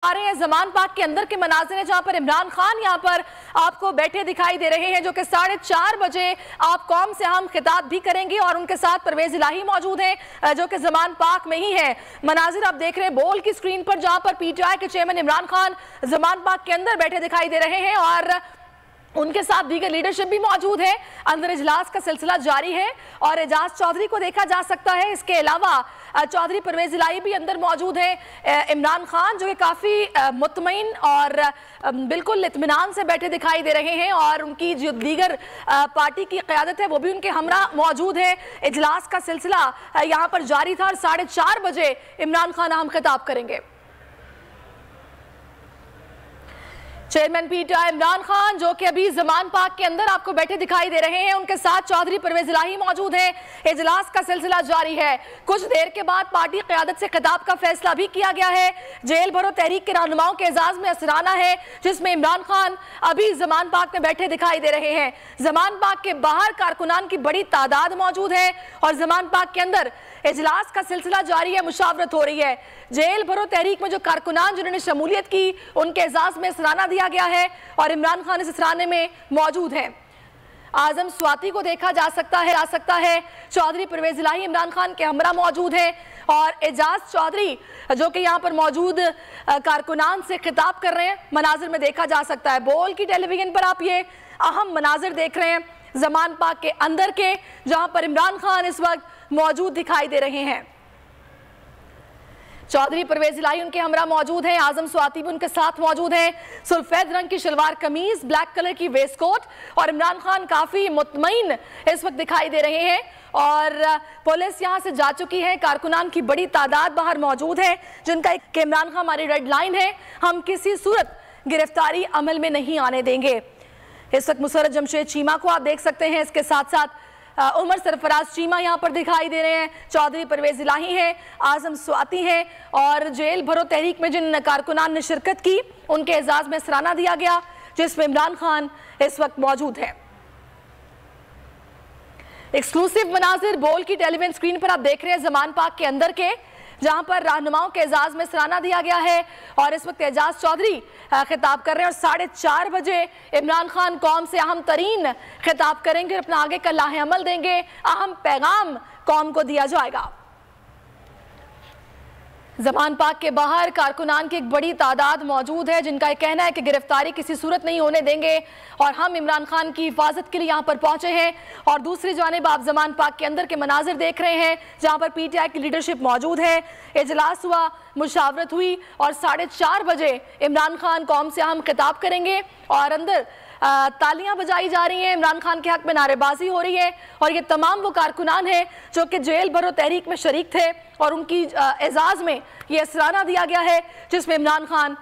आ रहे हैं ज़मान पार्क के अंदर के मनाज़िर हैं जहां पर इमरान खान यहां पर आपको बैठे दिखाई दे रहे हैं, जो कि 4:30 बजे आप कौम से हम खिताब भी करेंगे और उनके साथ परवेज़ इलाही मौजूद हैं जो कि ज़मान पार्क में ही है। मनाज़िर आप देख रहे हैं बोल की स्क्रीन पर जहां पर पीटीआई के चेयरमैन इमरान खान ज़मान पार्क के अंदर बैठे दिखाई दे रहे हैं और उनके साथ दीगर लीडरशिप भी मौजूद है। अंदर इजलास का सिलसिला जारी है और एजाज चौधरी को देखा जा सकता है। इसके अलावा चौधरी परवेज़ इलाही भी अंदर मौजूद है। इमरान खान जो कि काफ़ी मुतमईन और बिल्कुल इत्मीनान से बैठे दिखाई दे रहे हैं और उनकी जो दीगर पार्टी की क़यादत है वो भी उनके हमरा मौजूद है। इजलास का सिलसिला यहाँ पर जारी था और 4:30 बजे इमरान खान अहम खिताब करेंगे। चेयरमैन पीटीआई इमरान खान जो कि अभी ज़मान पार्क के अंदर आपको बैठे दिखाई दे रहे हैं, उनके साथ चौधरी परवेज़ इलाही मौजूद हैं। इजलास का सिलसिला जारी है। कुछ देर के बाद पार्टी क़यादत से खिताब का फैसला भी किया गया है। जेल भरो तहरीक के रहनुमाओं के एजाज़ में असराना है जिसमें इमरान खान अभी ज़मान पार्क में बैठे दिखाई दे रहे हैं। ज़मान पार्क के बाहर कारकुनान की बड़ी तादाद मौजूद है और ज़मान पार्क के अंदर इजलास का सिलसिला जारी है, मुशावरत हो रही है। जेल भरो तहरीक में जो कारकुनान जिन्होंने शमूलियत की उनके एजाज़ में असराना दिया गया है और इमरान खान इस असराने में मौजूद हैं। आजम स्वाति को देखा जा सकता है। चौधरी परवेज़ इलाही इमरान खान के हमरा मौजूद हैं और एजाज चौधरी जो कि यहाँ पर मौजूद कारकुनान से खिताब कर रहे हैं, मनाजिर में देखा जा सकता है। बोल की टेलीविजन पर आप ये अहम मनाजिर देख रहे हैं ज़मान पार्क के अंदर के, जहाँ पर इमरान खान इस वक्त मौजूद दिखाई दे रहे हैं। चौधरी परवेज़ इलाही उनके हमरा मौजूद हैं, आजम स्वाति भी उनके साथ मौजूद हैं। सुल्फेद रंग की शलवार कमीज, ब्लैक कलर की वेस्ट कोट और इमरान खान काफ़ी मुतमईन इस वक्त दिखाई दे रहे हैं और पुलिस यहां से जा चुकी है। कारकुनान की बड़ी तादाद बाहर मौजूद है जिनका कि इमरान खान हमारी रेड लाइन है, हम किसी सूरत गिरफ्तारी अमल में नहीं आने देंगे। इस वक्त मुसर्रत जमशेद चीमा को आप देख सकते हैं, इसके साथ साथ उमर सरफराज चीमा यहाँ पर दिखाई दे रहे हैं। चौधरी परवेज़ इलाही हैं, आजम स्वाति हैं और जेल भरो तहरीक में जिन कारकुनान ने शिरकत की उनके एजाज में सराहना दिया गया जिसमें इमरान खान इस वक्त मौजूद है। एक्सक्लूसिव मनाजिर बोल की टेलीविजन स्क्रीन पर आप देख रहे हैं ज़मान पार्क के अंदर के, जहां पर रहनुमाओं के एजाज में सराहना दिया गया है और इस वक्त एजाज चौधरी खिताब कर रहे हैं और 4:30 बजे इमरान खान कौम से अहम तरीन खिताब करेंगे और अपना आगे का लाहे अमल देंगे, अहम पैगाम कौम को दिया जाएगा। ज़मान पार्क के बाहर कारकुनान की एक बड़ी तादाद मौजूद है जिनका कहना है कि गिरफ्तारी किसी सूरत नहीं होने देंगे और हम इमरान खान की हिफाजत के लिए यहाँ पर पहुंचे हैं। और दूसरी जानिब आप ज़मान पार्क के अंदर के मनाजिर देख रहे हैं जहाँ पर पीटीआई की लीडरशिप मौजूद है। इजलास हुआ, मुशावरत हुई और 4:30 बजे इमरान खान कौम से हम खिताब करेंगे और अंदर तालियां बजाई जा रही हैं, इमरान खान के हक में नारेबाजी हो रही है और ये तमाम वो कारकुनान हैं जो कि जेल भरो तहरीक में शरीक थे और उनकी एजाज़ में ये सराहना दिया गया है जिसमें इमरान खान